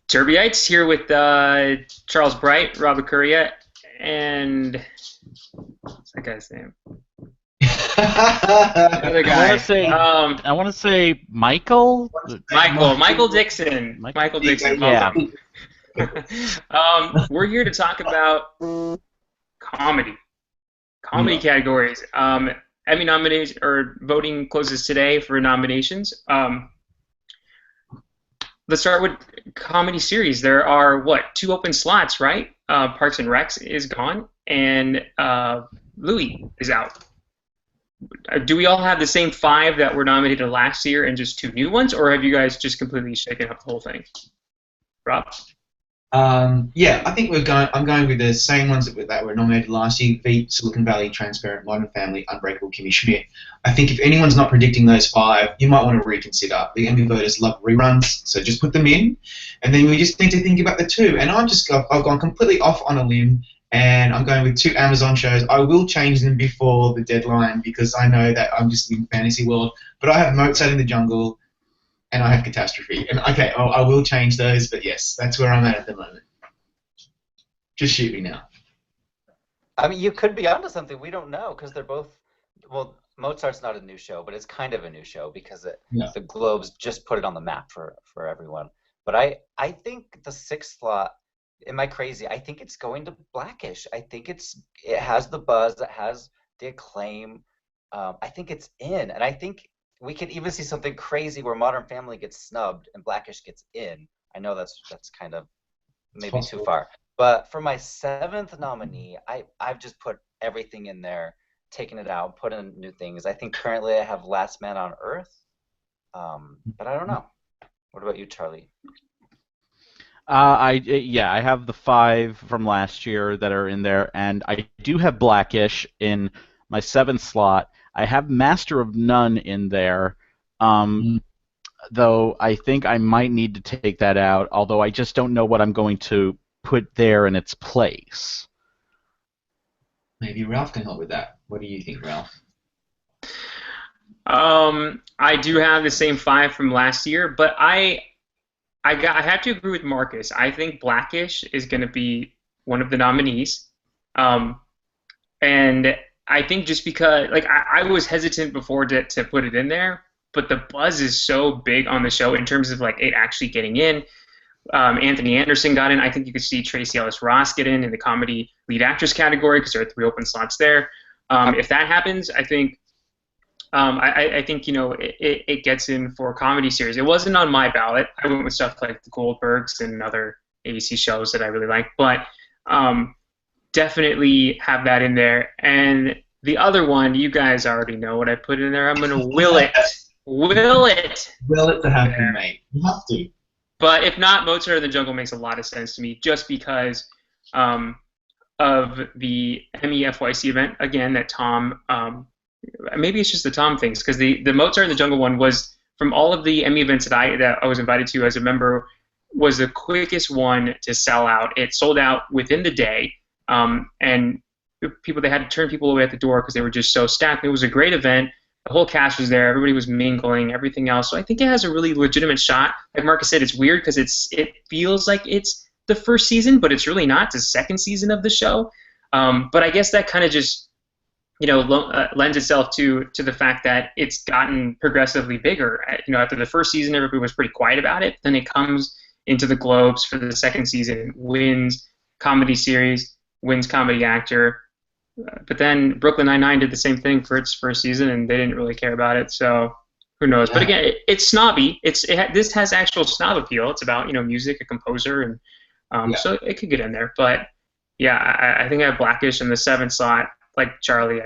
Turbiotes here with Charles Bright, Robert Curria, and what's that guy's name? The other I want to guy, say, I want to say Michael. Michael Dixon. Mike. Michael Dixon, well Yeah. done. We're here to talk about comedy. Comedy Yeah. categories. Emmy nominations or voting closes today for nominations. Let's start with comedy series. There are what, two open slots, right? Parks and Recs is gone, and Louis is out. Do we all have the same five that were nominated last year and just two new ones, or have you guys just completely shaken up the whole thing? Rob? Yeah, I think I'm going with the same ones that were nominated last year: Veep, Silicon Valley, Transparent, Modern Family, Unbreakable, Kimmy Schmidt. I think if anyone's not predicting those five, you might want to reconsider. The Emmy voters love reruns, so just put them in, and then we just need to think about the two. And I've gone completely off on a limb, and I'm going with two Amazon shows. I will change them before the deadline because I know that I'm just in fantasy world. But I have Mozart in the Jungle, and I have Catastrophe. And okay, I will change those, but yes, that's where I'm at the moment. Just shoot me now. I mean, you could be onto something. We don't know because they're both. Well, Mozart's not a new show, but it's kind of a new show because Yeah. the Globes just put it on the map for everyone. But I think the sixth slot. Am I crazy? I think it's going to Blackish. I think it has the buzz, it has the acclaim. I think it's in, and I think we could even see something crazy where Modern Family gets snubbed and Blackish gets in. I know that's kind of maybe too Possible. far. But for my seventh nominee, I've just put everything in there, taken it out, put in new things. I think currently I have Last Man on Earth, but I don't know. What about you, Charlie? I have the five from last year that are in there, and I do have Blackish in my seventh slot. I have Master of None in there, um, Mm, though I think I might need to take that out. Although I just don't know what I'm going to put there in its place. Maybe Ralph can help with that. What do you think, Ralph? I do have the same five from last year, but I have to agree with Marcus. I think Blackish is going to be one of the nominees. Um, and I think just because, like, I was hesitant before to put it in there, but the buzz is so big on the show in terms of like it actually getting in. Anthony Anderson got in. I think you could see Tracy Ellis Ross get in the comedy lead actress category because there are three open slots there. If that happens, I think it gets in for a comedy series. It wasn't on my ballot. I went with stuff like the Goldbergs and other ABC shows that I really like, but definitely have that in there. And the other one, you guys already know what I put in there. I'm gonna will it Will it to happen, there. mate. You have to. But if not, Mozart in the Jungle makes a lot of sense to me, just because um, of the Emmy FYC event again that Tom. Maybe it's just the Tom things because the Mozart in the Jungle one was from all of the Emmy events that I was invited to as a member was the quickest one to sell out. It sold out within the day, and they had to turn people away at the door because they were just so stacked. It was a great event. The whole cast was there. Everybody was mingling. Everything else. So I think it has a really legitimate shot. Like Marcus said, it's weird because it feels like it's the first season, but it's really not. It's the second season of the show. But I guess that kind of just lends itself to the fact that it's gotten progressively bigger. After the first season, everybody was pretty quiet about it. Then it comes into the Globes for the second season, wins comedy series, wins comedy actor. But then Brooklyn Nine-Nine did the same thing for its first season, and they didn't really care about it. So who knows? But Yeah. again, it's snobby. This has actual snob appeal. It's about music, a composer, and Yeah. so it could get in there. But yeah, I think I have Blackish in the seventh slot. Like Charlie,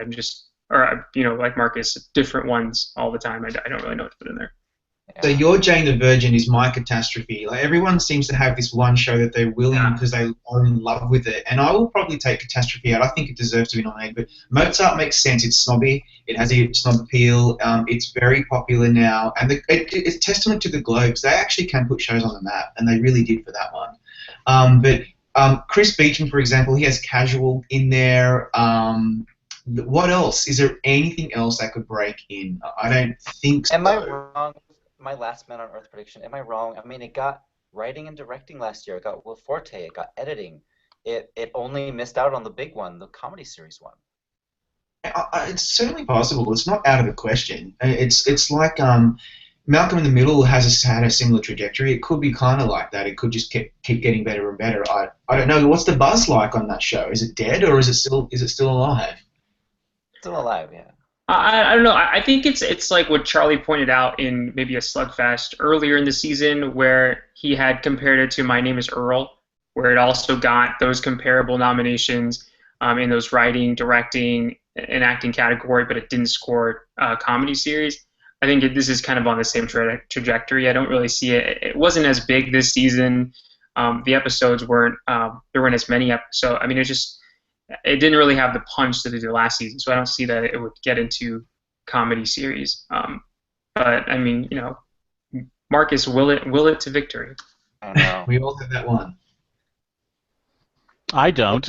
like Marcus, different ones all the time. I don't really know what to put in there. So Yeah. your Jane the Virgin is my catastrophe. Like everyone seems to have this one show that they're willing Yeah. because they are in love with it, and I will probably take Catastrophe out. I think it deserves to be nominated, but Mozart makes sense. It's snobby. It has a snob appeal. It's very popular now, and it's testament to the Globes. They actually can put shows on the map, and they really did for that one. But Chris Beecham, for example, he has Casual in there. What else? Is there anything else that could break in? I don't think Am I so. wrong? My Last Man on Earth prediction. Am I wrong? I mean, it got writing and directing last year. It got Will Forte. It got editing. It only missed out on the big one, the comedy series one. It's certainly possible. It's not out of the question. It's like Malcolm in the Middle had a similar trajectory. It could be kind of like that. It could just keep getting better and better. I don't know. What's the buzz like on that show? Is it dead or is it still alive? Still alive, yeah. I don't know. I think it's like what Charlie pointed out in maybe a Slugfest earlier in the season, where he had compared it to My Name Is Earl, where it also got those comparable nominations in those writing, directing, and acting category, but it didn't score comedy series. I think this is kind of on the same trajectory. I don't really see it. It wasn't as big this season. The episodes weren't. There weren't as many episodes. I mean, it didn't really have the punch that it did last season. So I don't see that it would get into comedy series. But I mean, Marcus, will it to victory? I know. We all have that one. I don't.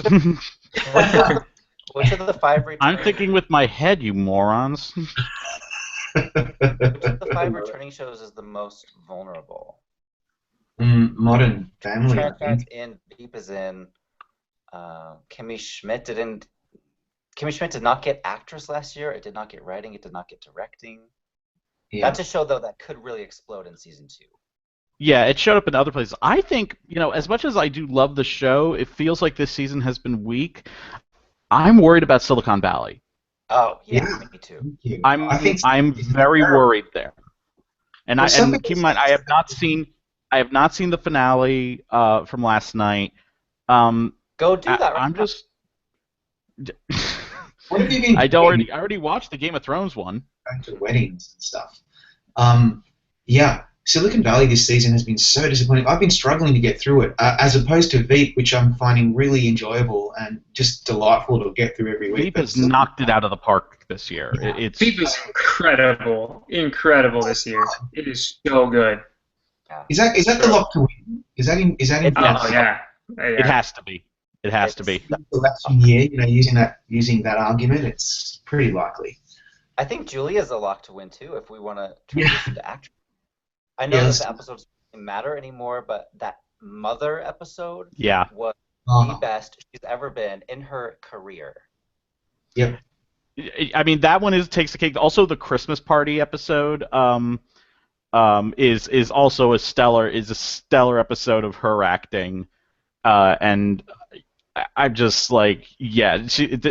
Which of the 5 returning? I'm thinking with my head, you morons. Which of the 5 returning shows is the most vulnerable? Modern Family. I Transparent's think. in, Veep is in. Kimmy Schmidt did not get actress last year. It did not get writing. It did not get directing. Yeah. That's a show though that could really explode in season 2. Yeah, it showed up in other places. I think, as much as I do love the show, it feels like this season has been weak. I'm worried about Silicon Valley. Oh, yeah, Yeah. me too. Thank you. I'm I think very worried there. And Well, keep in mind, I have not seen the finale from last night. Go do that. I'm just. What have you been I doing? already watched the Game of Thrones one. Back to weddings and stuff. Yeah, Silicon Valley this season has been so disappointing. I've been struggling to get through it, as opposed to Veep, which I'm finding really enjoyable and just delightful to get through every week. Veep has knocked it out of the park this year. Yeah. Veep is incredible this year. It is so good. Is that the lock to win? Is that in? Oh yeah. It has to be. It has to be. The last year, using that argument, it's pretty likely. I think Julia's a lock to win too if we want to transition to actress. I know that the episodes don't matter anymore, but that Mother episode was the best she's ever been in her career. Yep. I mean, that one takes the cake. Also, the Christmas party episode is also a stellar episode of her acting, and I'm just like, yeah,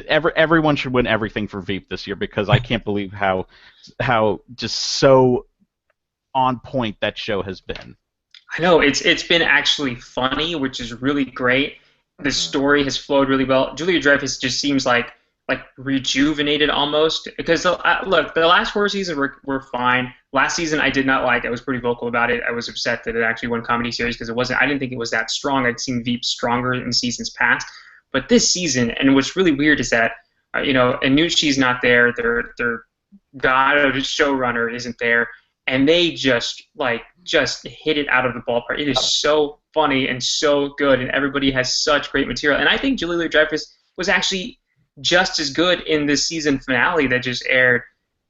everyone should win everything for Veep this year because I can't believe how just so on point that show has been. I know it's been actually funny, which is really great. The story has flowed really well. Julia Dreyfus just seems like rejuvenated almost because look, the last 4 seasons were fine. Last season I did not like. I was pretty vocal about it. I was upset that it actually won comedy series because it wasn't. I didn't think it was that strong. I'd seen Veep stronger in seasons past, but this season, and what's really weird is that Anucci's not there. Their god of showrunner isn't there, and they just hit it out of the ballpark. It is so funny and so good, and everybody has such great material. And I think Julia Dreyfus was actually just as good in this season finale that just aired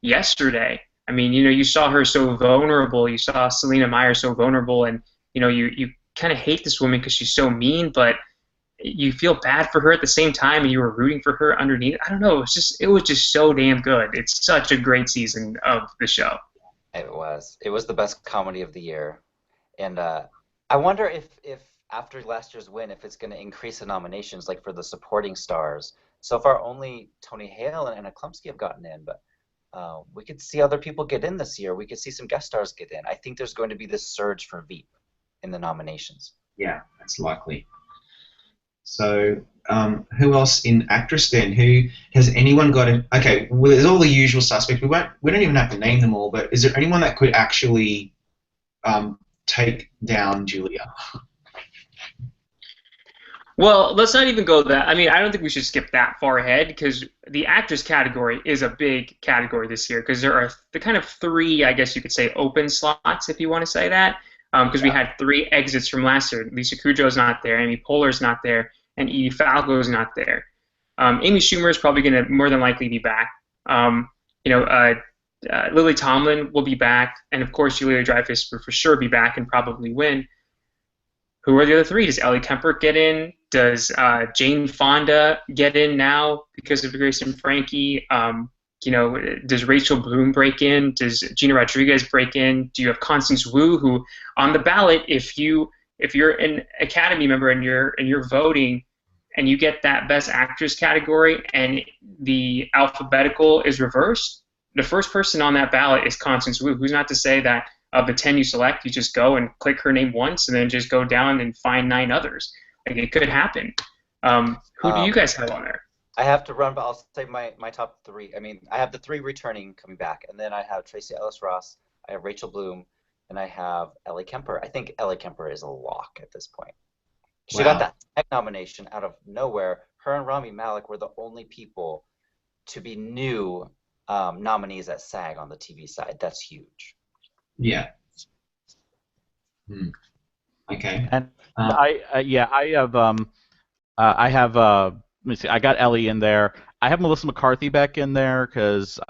yesterday. I mean, you saw her so vulnerable. You saw Selena Meyer so vulnerable, and you kind of hate this woman because she's so mean, but you feel bad for her at the same time, and you were rooting for her underneath. I don't know. It was just so damn good. It's such a great season of the show. It was the best comedy of the year, and I wonder if after last year's win, if it's going to increase the nominations, like for the supporting stars. So far, only Tony Hale and Anna Klumsky have gotten in, but we could see other people get in this year. We could see some guest stars get in. I think there's going to be this surge for Veep in the nominations. Yeah, that's likely. So, who else in actress then? Who has anyone got a? Okay, well, there's all the usual suspects. We don't even have to name them all. But is there anyone that could actually take down Julia? Well, let's not even go that. I mean, I don't think we should skip that far ahead because the actress category is a big category this year because there are the kind of 3, I guess you could say, open slots, if you want to say that. Because we had 3 exits from last year. Lisa Kudrow's not there, Amy Poehler's not there, and Edie Falco's not there. Amy Schumer is probably going to more than likely be back. Lily Tomlin will be back, and of course Julia Dreyfus will for sure be back and probably win. who are the other three? Does Ellie Kemper get in? Does Jane Fonda get in now because of Grace and Frankie? Does Rachel Bloom break in? Does Gina Rodriguez break in? Do you have Constance Wu, who on the ballot, if you're an Academy member and you're voting, and you get that Best Actress category, and the alphabetical is reversed, the first person on that ballot is Constance Wu. Who's not to say that of the 10 you select, you just go and click her name once, and then just go down and find 9 others. Like, it could happen. Who do you guys have on there? I have to run, but I'll say my top 3. I mean, I have the 3 returning coming back, and then I have Tracy Ellis Ross, I have Rachel Bloom, and I have Ellie Kemper. I think Ellie Kemper is a lock at this point. She got that SAG nomination out of nowhere. Her and Rami Malek were the only people to be new nominees at SAG on the TV side. That's huge. Yeah. Okay. And I have let me see. I got Ellie in there. I have Melissa McCarthy back in there because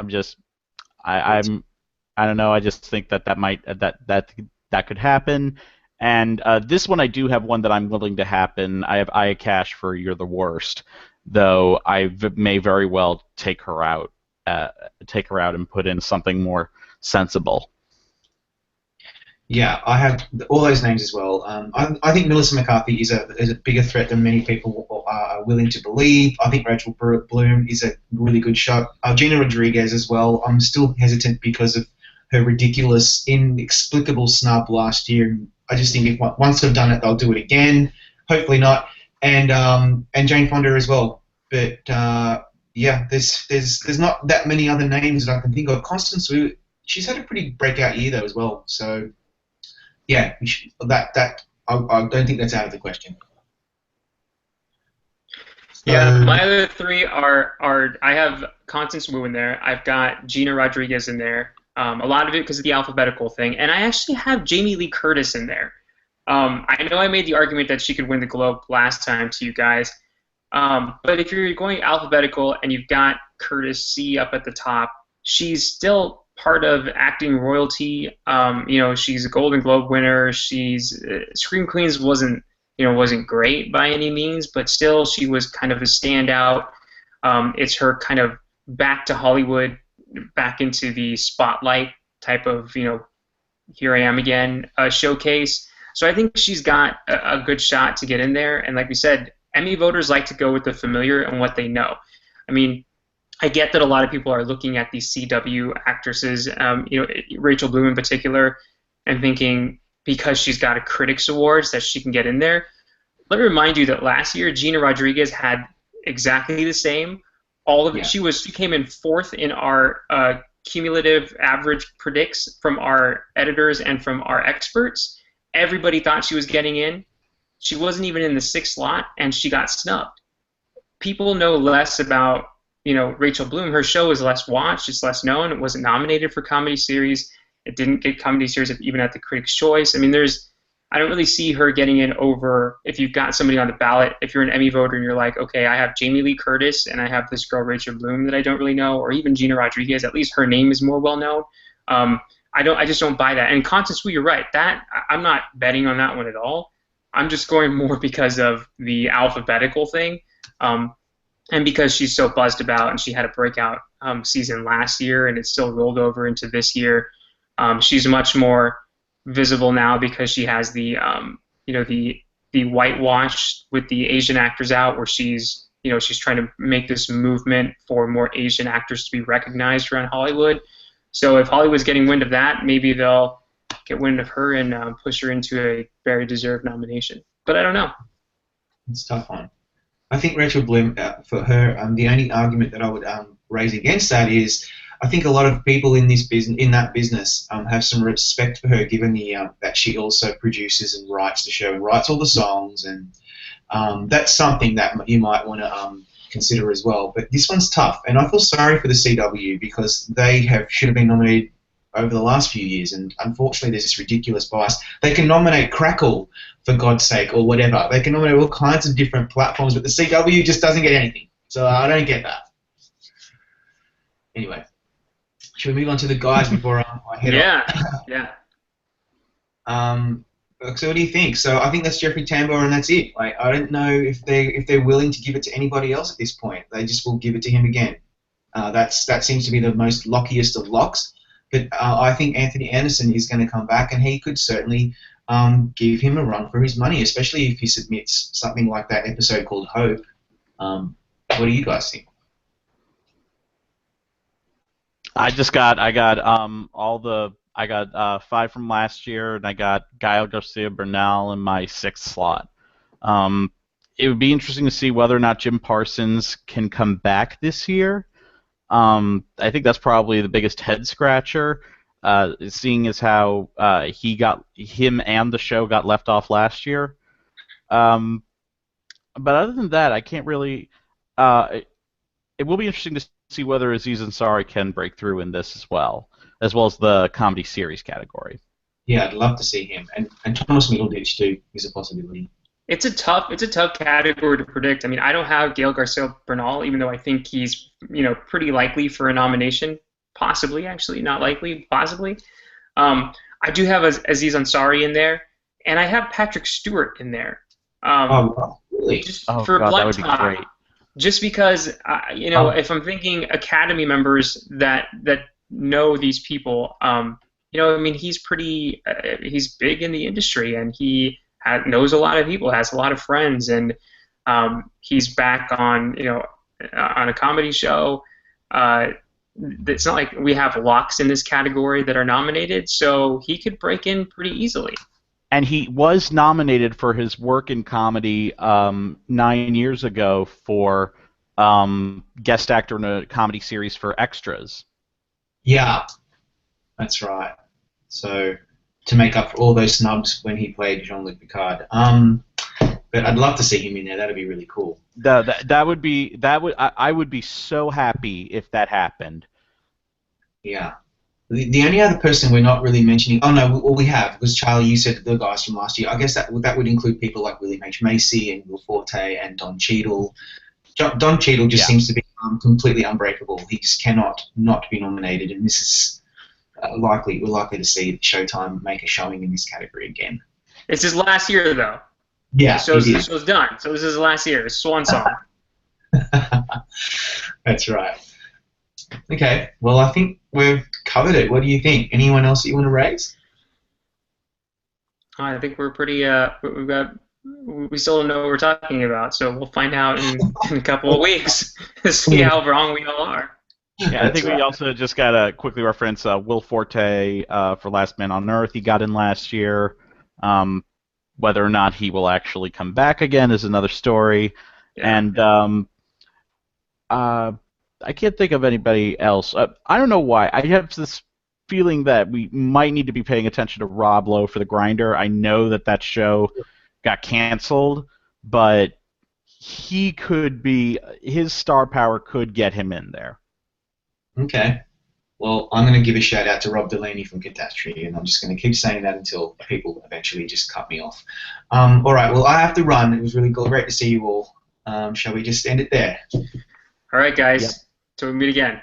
I don't know. I just think that might that could happen. And this one I do have one that I'm willing to happen. I have Aya Cash for You're the Worst, though I may very well take her out and put in something more sensible. Yeah, I have all those names as well. I think Melissa McCarthy is a bigger threat than many people are willing to believe. I think Rachel Bloom is a really good shot. Gina Rodriguez as well. I'm still hesitant because of her ridiculous, inexplicable snub last year. I just think if once they've done it, they'll do it again. Hopefully not. And Jane Fonda as well. But yeah, there's not that many other names that I can think of. Constance Wu, she's had a pretty breakout year though as well. So. Yeah, I don't think that's out of the question. Yeah, my other 3 are I have Constance Wu in there. I've got Gina Rodriguez in there. A lot of it because of the alphabetical thing, and I actually have Jamie Lee Curtis in there. I know I made the argument that she could win the Globe last time to you guys, but if you're going alphabetical and you've got Curtis C up at the top, she's still part of acting royalty. She's a Golden Globe winner. She's Scream Queens wasn't great by any means, but still she was kind of a standout. It's her kind of back to Hollywood, back into the spotlight type of here I am again showcase. So I think she's got a good shot to get in there. And like we said, Emmy voters like to go with the familiar and what they know. I mean, I get that a lot of people are looking at these CW actresses, Rachel Bloom in particular, and thinking because she's got a Critics Awards that she can get in there. Let me remind you that last year Gina Rodriguez had exactly the same. All of it. Yeah. She came in 4th in our cumulative average predicts from our editors and from our experts. Everybody thought she was getting in. She wasn't even in the 6th slot, and she got snubbed. People know less about Rachel Bloom. Her show is less watched. It's less known. It wasn't nominated for Comedy Series. It didn't get Comedy Series even at the Critics' Choice. I mean, I don't really see her getting in over if you've got somebody on the ballot. If you're an Emmy voter and you're like, okay, I have Jamie Lee Curtis and I have this girl Rachel Bloom that I don't really know, or even Gina Rodriguez. At least her name is more well known. I just don't buy that. And Constance Wu, you're right. That I'm not betting on that one at all. I'm just going more because of the alphabetical thing. And because she's so buzzed about, and she had a breakout season last year, and it's still rolled over into this year, she's much more visible now because she has the whitewash with the Asian actors out, where she's trying to make this movement for more Asian actors to be recognized around Hollywood. So if Hollywood's getting wind of that, maybe they'll get wind of her and push her into a very deserved nomination. But I don't know. It's a tough one. I think Rachel Bloom, for her, the only argument that I would raise against that is I think a lot of people in that business have some respect for her, given that she also produces and writes the show and writes all the songs, and that's something that you might want to consider as well. But this one's tough, and I feel sorry for the CW because they should have been nominated over the last few years, and unfortunately there's this ridiculous bias. They can nominate Crackle, for God's sake, or whatever. They can nominate all kinds of different platforms, but the CW just doesn't get anything. So I don't get that. Anyway, should we move on to the guys before I head off? Yeah. So what do you think? So I think that's Jeffrey Tambor, and that's it. Like I don't know if they're willing to give it to anybody else at this point. They just will give it to him again. That seems to be the most lockiest of locks. But I think Anthony Anderson is going to come back, and he could certainly give him a run for his money, especially if he submits something like that episode called Hope. What do you guys think? I got 5 from last year, and I got Gael Garcia Bernal in my 6th slot. It would be interesting to see whether or not Jim Parsons can come back this year. I think that's probably the biggest head scratcher, seeing as how him and the show got left off last year. But other than that, I can't really. It will be interesting to see whether Aziz Ansari can break through in this as well as the comedy series category. Yeah, I'd love to see him, and Thomas Middleditch too is a possibility. It's a tough category to predict. I mean, I don't have Gael Garcia Bernal, even though I think he's pretty likely for a nomination, possibly actually, not likely, possibly. I do have Aziz Ansari in there, and I have Patrick Stewart in there. Wow, really? Just Oh for God, Blood that would be Tie. great. Just because if I'm thinking Academy members that know these people, I mean, he's he's big in the industry, and he knows a lot of people, has a lot of friends, and he's back on on a comedy show. It's not like we have locks in this category that are nominated, so he could break in pretty easily. And he was nominated for his work in comedy 9 years ago for guest actor in a comedy series for Extras. Yeah, that's right. So to make up for all those snubs when he played Jean-Luc Picard. But I'd love to see him in there. That'd be really cool. I would be so happy if that happened. Yeah. The only other person we're not really mentioning, oh no, well we have, because Charlie, you said the guys from last year. I guess that would include people like William H. Macy and Will Forte and Don Cheadle. Don Cheadle just seems to be completely unbreakable. He just cannot not be nominated, and this is we're likely to see Showtime make a showing in this category again. It's his last year, though. Yeah, the show's done. So this is his last year. His swan song. That's right. Okay, well, I think we've covered it. What do you think? Anyone else that you want to raise? I think we're pretty. We still don't know what we're talking about, so we'll find out in a couple of weeks to see how wrong we all are. Yeah, I think we also just got to quickly reference Will Forte for Last Man on Earth. He got in last year. Whether or not he will actually come back again is another story. Yeah. And I can't think of anybody else. I don't know why. I have this feeling that we might need to be paying attention to Rob Lowe for The Grinder. I know that show got canceled, but he could be, his star power could get him in there. Okay. Well, I'm going to give a shout out to Rob Delaney from Catastrophe, and I'm just going to keep saying that until people eventually just cut me off. All right. Well, I have to run. It was really great to see you all. Shall we just end it there? All right, guys. Yep. Till we meet again.